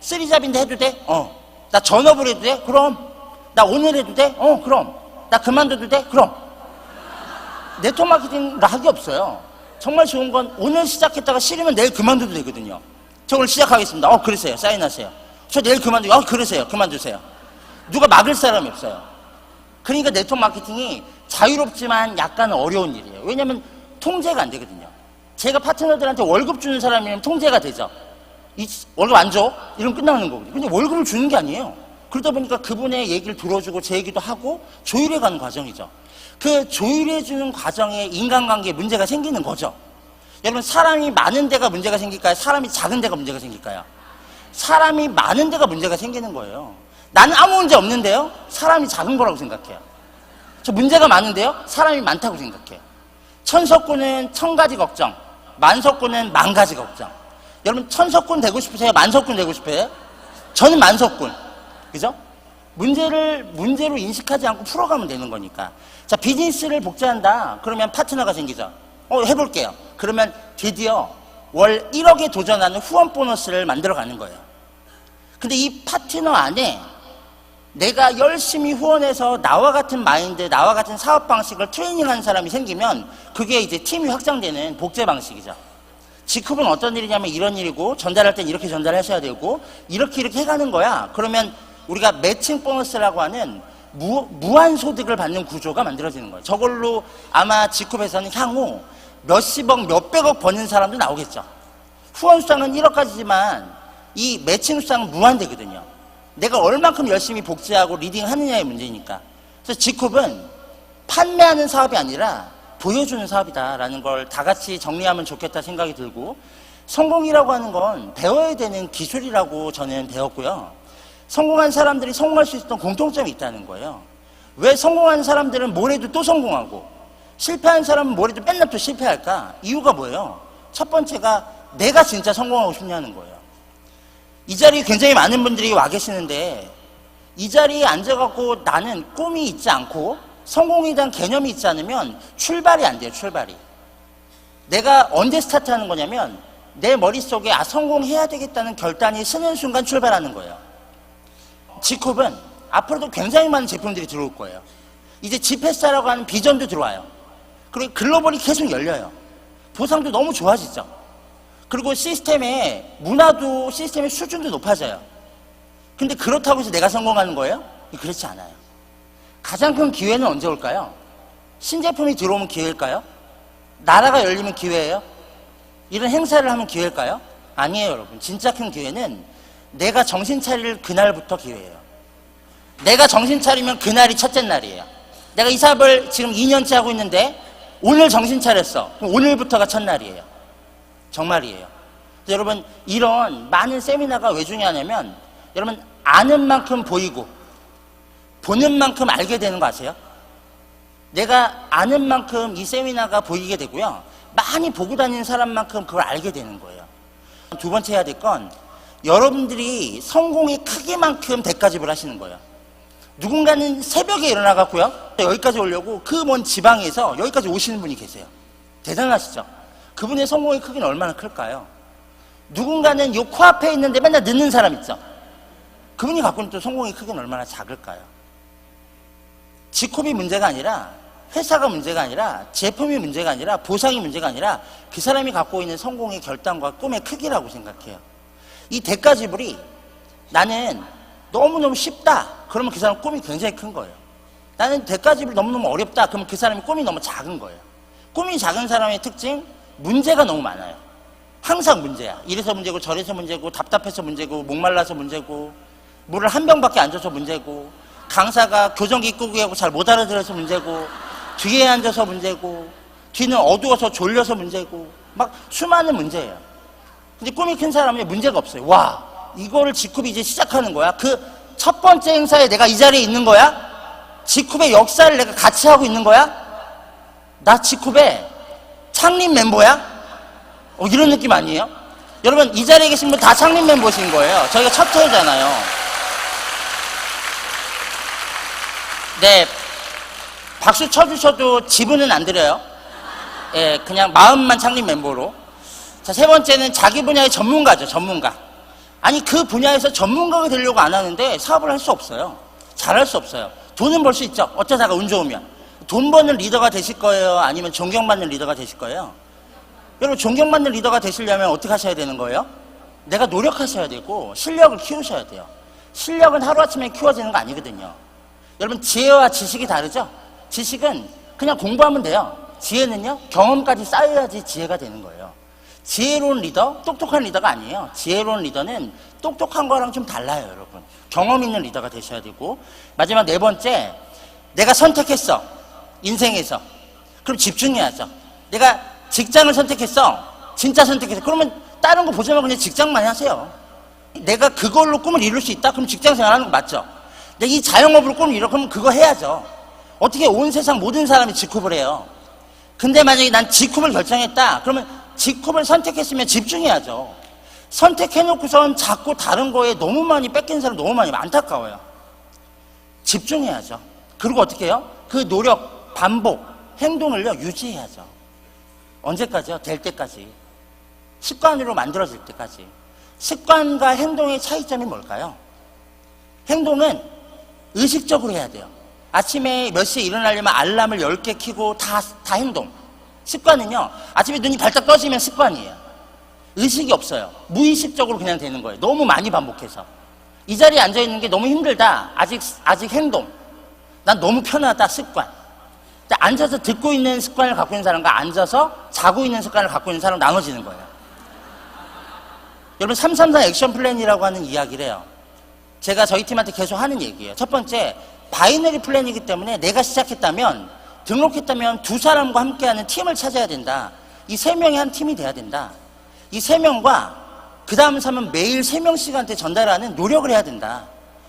쓰리잡인데 해도 돼? 나 전업으로 해도 돼? 그럼. 나 오늘 해도 돼? 그럼. 나 그만둬도 돼? 그럼. 네트워크 마케팅 락이 없어요. 정말 좋은 건 오늘 시작했다가 싫으면 내일 그만둬도 되거든요. 저 오늘 시작하겠습니다. 그러세요. 사인하세요. 저 내일 그만두고, 그러세요. 그만두세요. 누가 막을 사람이 없어요. 그러니까 네트워크 마케팅이 자유롭지만 약간 어려운 일이에요. 왜냐면 통제가 안 되거든요. 제가 파트너들한테 월급 주는 사람이면 통제가 되죠. 월급 안 줘? 이러면 끝나는 거거든요. 근데 월급을 주는 게 아니에요. 그러다 보니까 그분의 얘기를 들어주고 제 얘기도 하고 조율해가는 과정이죠. 그 조율해주는 과정에 인간관계에 문제가 생기는 거죠. 여러분, 사람이 많은 데가 문제가 생길까요? 사람이 작은 데가 문제가 생길까요? 사람이 많은 데가 문제가 생기는 거예요. 나는 아무 문제 없는데요? 사람이 작은 거라고 생각해요. 저 문제가 많은데요? 사람이 많다고 생각해요. 천석군은 천 가지 걱정, 만석군은 만 가지 걱정. 여러분, 천석군 되고 싶으세요? 만석군 되고 싶어요? 저는 만석군. 그죠? 문제로 인식하지 않고 풀어가면 되는 거니까. 자, 비즈니스를 복제한다. 그러면 파트너가 생기죠. 해볼게요. 그러면 드디어 월 1억에 도전하는 후원 보너스를 만들어가는 거예요. 근데 이 파트너 안에 내가 열심히 후원해서 나와 같은 마인드, 나와 같은 사업 방식을 트레이닝하는 사람이 생기면 그게 이제 팀이 확장되는 복제 방식이죠. G컵은 어떤 일이냐면 이런 일이고, 전달할 땐 이렇게 전달하셔야 되고, 이렇게 해가는 거야. 그러면 우리가 매칭 보너스라고 하는 무한 소득을 받는 구조가 만들어지는 거예요. 저걸로 아마 G컵에서는 향후 몇십억, 몇백억 버는 사람도 나오겠죠. 후원 수당은 1억까지지만 이 매칭 수당은 무한대거든요. 내가 얼만큼 열심히 복제하고 리딩하느냐의 문제니까. 그래서 G컵은 판매하는 사업이 아니라 보여주는 사업이다라는 걸 다 같이 정리하면 좋겠다 생각이 들고, 성공이라고 하는 건 배워야 되는 기술이라고 저는 배웠고요. 성공한 사람들이 성공할 수 있었던 공통점이 있다는 거예요. 왜 성공한 사람들은 뭘 해도 또 성공하고 실패한 사람은 뭘 해도 맨날 또 실패할까? 이유가 뭐예요? 첫 번째가 내가 진짜 성공하고 싶냐는 거예요. 이 자리에 굉장히 많은 분들이 와 계시는데 이 자리에 앉아갖고 나는 꿈이 있지 않고 성공에 대한 개념이 있지 않으면 출발이 안 돼요. 출발이. 내가 언제 스타트하는 거냐면 내 머릿속에 성공해야 되겠다는 결단이 서는 순간 출발하는 거예요. G컵은 앞으로도 굉장히 많은 제품들이 들어올 거예요. 이제 G패스라고 하는 비전도 들어와요. 그리고 글로벌이 계속 열려요. 보상도 너무 좋아지죠. 그리고 시스템의 문화도, 시스템의 수준도 높아져요. 근데 그렇다고 해서 내가 성공하는 거예요? 그렇지 않아요. 가장 큰 기회는 언제 올까요? 신제품이 들어오면 기회일까요? 나라가 열리면 기회예요? 이런 행사를 하면 기회일까요? 아니에요, 여러분. 진짜 큰 기회는 내가 정신 차릴 그날부터 기회예요. 내가 정신 차리면 그날이 첫째 날이에요. 내가 이 사업을 지금 2년째 하고 있는데 오늘 정신 차렸어. 그럼 오늘부터가 첫날이에요. 정말이에요. 여러분, 이런 많은 세미나가 왜 중요하냐면 여러분, 아는 만큼 보이고 보는 만큼 알게 되는 거 아세요? 내가 아는 만큼 이 세미나가 보이게 되고요. 많이 보고 다니는 사람만큼 그걸 알게 되는 거예요. 두 번째 해야 될 건 여러분들이 성공의 크기만큼 대가집을 하시는 거예요. 누군가는 새벽에 일어나갖고요. 여기까지 오려고 그 먼 지방에서 여기까지 오시는 분이 계세요. 대단하시죠? 그분의 성공의 크기는 얼마나 클까요? 누군가는 요 코앞에 있는데 맨날 늦는 사람 있죠? 그분이 갖고 있는 또 성공의 크기는 얼마나 작을까요? G컵이 문제가 아니라, 회사가 문제가 아니라, 제품이 문제가 아니라, 보상이 문제가 아니라 그 사람이 갖고 있는 성공의 결단과 꿈의 크기라고 생각해요. 이 대가 지불이 나는 너무너무 쉽다. 그러면 그 사람 꿈이 굉장히 큰 거예요. 나는 대가 지불 너무너무 어렵다. 그러면 그 사람이 꿈이 너무 작은 거예요. 꿈이 작은 사람의 특징, 문제가 너무 많아요. 항상 문제야. 이래서 문제고 저래서 문제고 답답해서 문제고 목말라서 문제고 물을 한 병밖에 안 줘서 문제고 강사가 교정기 끄고 하고 잘 못 알아들어서 문제고 뒤에 앉아서 문제고 뒤는 어두워서 졸려서 문제고 막 수많은 문제예요. 근데 꿈이 큰 사람은 문제가 없어요. 와, 이거를 G컵이 이제 시작하는 거야. 그 첫 번째 행사에 내가 이 자리에 있는 거야? G컵의 역사를 내가 같이 하고 있는 거야? 나 G컵의 창립 멤버야? 이런 느낌 아니에요? 여러분, 이 자리에 계신 분 다 창립 멤버신 거예요. 저희가 첫 회잖아요. 네, 박수 쳐주셔도 지분은 안 드려요. 예, 그냥 마음만 창립 멤버로. 자, 세 번째는 자기 분야의 전문가죠, 전문가. 아니, 그 분야에서 전문가가 되려고 안 하는데 사업을 할 수 없어요. 잘할 수 없어요. 돈은 벌 수 있죠. 어쩌다가 운 좋으면. 돈 버는 리더가 되실 거예요? 아니면 존경받는 리더가 되실 거예요? 여러분, 존경받는 리더가 되시려면 어떻게 하셔야 되는 거예요? 내가 노력하셔야 되고 실력을 키우셔야 돼요. 실력은 하루아침에 키워지는 거 아니거든요. 여러분, 지혜와 지식이 다르죠? 지식은 그냥 공부하면 돼요. 지혜는요, 경험까지 쌓여야지 지혜가 되는 거예요. 지혜로운 리더, 똑똑한 리더가 아니에요. 지혜로운 리더는 똑똑한 거랑 좀 달라요, 여러분. 경험 있는 리더가 되셔야 되고. 마지막 네 번째, 내가 선택했어, 인생에서. 그럼 집중해야죠. 내가 직장을 선택했어, 진짜 선택했어. 그러면 다른 거 보지 말고 그냥 직장만 하세요. 내가 그걸로 꿈을 이룰 수 있다? 그럼 직장 생활하는 거 맞죠? 근데 이 자영업으로 꿈을 이뤄, 그러면 그거 해야죠. 어떻게 온 세상 모든 사람이 직업을 해요? 근데 만약에 난 직업을 결정했다, 그러면 직업을 선택했으면 집중해야죠. 선택해놓고선 자꾸 다른 거에 너무 많이 뺏긴 사람 너무 많이 안타까워요. 집중해야죠. 그리고 어떻게 해요? 그 노력, 반복, 행동을요, 유지해야죠. 언제까지요? 될 때까지. 습관으로 만들어질 때까지. 습관과 행동의 차이점이 뭘까요? 행동은 의식적으로 해야 돼요. 아침에 몇 시에 일어나려면 알람을 10개 켜고 다 행동. 습관은요, 아침에 눈이 발딱 떠지면 습관이에요. 의식이 없어요. 무의식적으로 그냥 되는 거예요. 너무 많이 반복해서. 이 자리에 앉아있는 게 너무 힘들다. 아직 행동. 난 너무 편하다. 습관. 앉아서 듣고 있는 습관을 갖고 있는 사람과 앉아서 자고 있는 습관을 갖고 있는 사람 나눠지는 거예요. 여러분, 333 액션 플랜이라고 하는 이야기를 해요. 제가 저희 팀한테 계속 하는 얘기예요. 첫 번째, 바이너리 플랜이기 때문에 내가 시작했다면, 등록했다면 두 사람과 함께하는 팀을 찾아야 된다. 이 세 명이 한 팀이 돼야 된다. 이 세 명과 그 다음 3은 매일 3명씩한테 전달하는 노력을 해야 된다.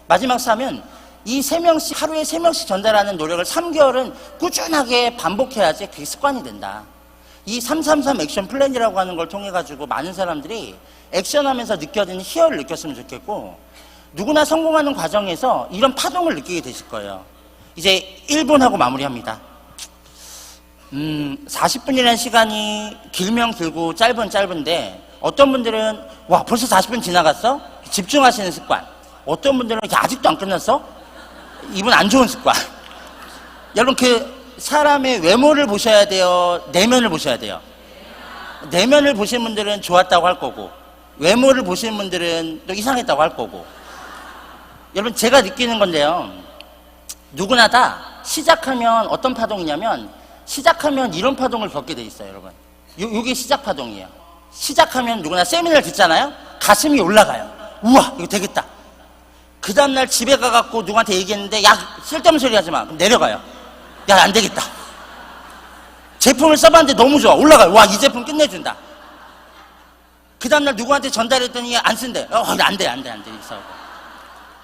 마지막 3은 이 3명씩, 하루에 3명씩 전달하는 노력을 3개월은 꾸준하게 반복해야지 그게 습관이 된다. 이 333 액션 플랜이라고 하는 걸 통해 가지고 많은 사람들이 액션하면서 느껴지는 희열을 느꼈으면 좋겠고, 누구나 성공하는 과정에서 이런 파동을 느끼게 되실 거예요. 이제 1분 하고 마무리합니다. 40분이라는 시간이 길면 길고 짧은 짧은데, 어떤 분들은 와 벌써 40분 지나갔어? 집중하시는 습관. 어떤 분들은 야, 아직도 안 끝났어? 이분 안 좋은 습관. 여러분, 그 사람의 외모를 보셔야 돼요? 내면을 보셔야 돼요? 내면을 보시는 분들은 좋았다고 할 거고, 외모를 보시는 분들은 또 이상했다고 할 거고. 여러분, 제가 느끼는 건데요, 누구나 다 시작하면 어떤 파동이냐면, 시작하면 이런 파동을 겪게 돼 있어요, 여러분. 요게 시작 파동이에요. 시작하면 누구나 세미나를 듣잖아요? 가슴이 올라가요. 우와, 이거 되겠다. 그 다음날 집에 가갖고 누구한테 얘기했는데, 야, 쓸데없는 소리 하지 마. 그럼 내려가요. 야, 안 되겠다. 제품을 써봤는데 너무 좋아. 올라가요. 와, 이 제품 끝내준다. 그 다음날 누구한테 전달했더니 안 쓴대. 안 돼.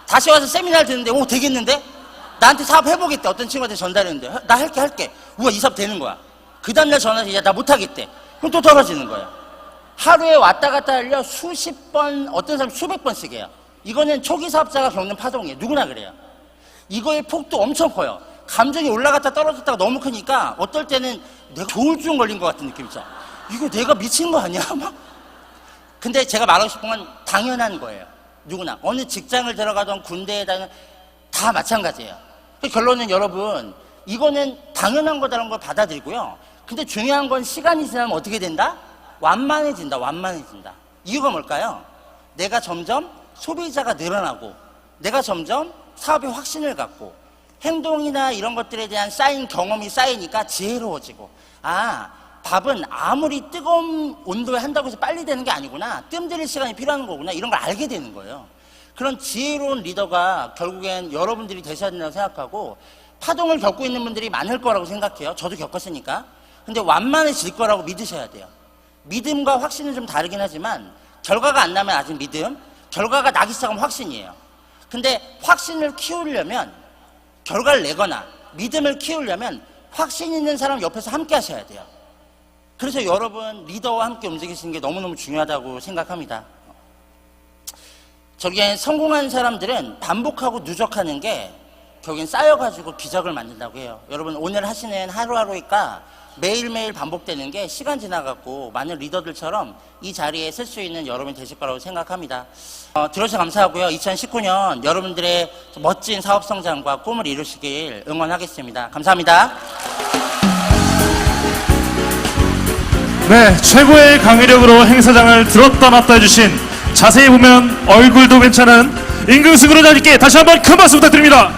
다시 와서 세미나를 듣는데, 오, 되겠는데? 나한테 사업 해보겠대. 어떤 친구한테 전달했는데, 나 할게. 우와, 이 사업 되는 거야. 그 다음날 전화해서, 야, 나 못하겠대. 그럼 또 떨어지는 거예요. 하루에 왔다 갔다 하려 수십 번, 어떤 사람 수백 번씩 해요. 이거는 초기 사업자가 겪는 파동이에요. 누구나 그래요. 이거의 폭도 엄청 커요. 감정이 올라갔다 떨어졌다가 너무 크니까 어떨 때는 내가 조울증 걸린 것 같은 느낌 있죠. 이거 내가 미친 거 아니야? 막. 근데 제가 말하고 싶은 건 당연한 거예요. 누구나. 어느 직장을 들어가던 군대에 다니는 다 마찬가지예요. 그 결론은 여러분, 이거는 당연한 거다라는 걸 받아들이고요. 근데 중요한 건 시간이 지나면 어떻게 된다? 완만해진다. 이유가 뭘까요? 내가 점점 소비자가 늘어나고, 내가 점점 사업에 확신을 갖고, 행동이나 이런 것들에 대한 쌓인 경험이 쌓이니까 지혜로워지고, 아, 밥은 아무리 뜨거운 온도에 한다고 해서 빨리 되는 게 아니구나, 뜸들일 시간이 필요한 거구나, 이런 걸 알게 되는 거예요. 그런 지혜로운 리더가 결국엔 여러분들이 되셔야 된다고 생각하고, 파동을 겪고 있는 분들이 많을 거라고 생각해요. 저도 겪었으니까. 근데 완만해질 거라고 믿으셔야 돼요. 믿음과 확신은 좀 다르긴 하지만, 결과가 안 나면 아직 믿음, 결과가 나기 시작하면 확신이에요. 근데 확신을 키우려면, 결과를 내거나 믿음을 키우려면 확신 있는 사람 옆에서 함께 하셔야 돼요. 그래서 여러분, 리더와 함께 움직이시는 게 너무너무 중요하다고 생각합니다. 저기에 성공한 사람들은 반복하고 누적하는 게 결국엔 쌓여가지고 기적을 만든다고 해요. 여러분 오늘 하시는 하루하루가 매일매일 반복되는 게 시간 지나갖고 많은 리더들처럼 이 자리에 쓸 수 있는 여러분이 되실 거라고 생각합니다. 들어주셔서 감사하고요. 2019년 여러분들의 멋진 사업 성장과 꿈을 이루시길 응원하겠습니다. 감사합니다. 네, 최고의 강의력으로 행사장을 들었다 놨다 해주신, 자세히 보면 얼굴도 괜찮은 임금수 그루자님께 다시 한번 큰 박수 부탁드립니다.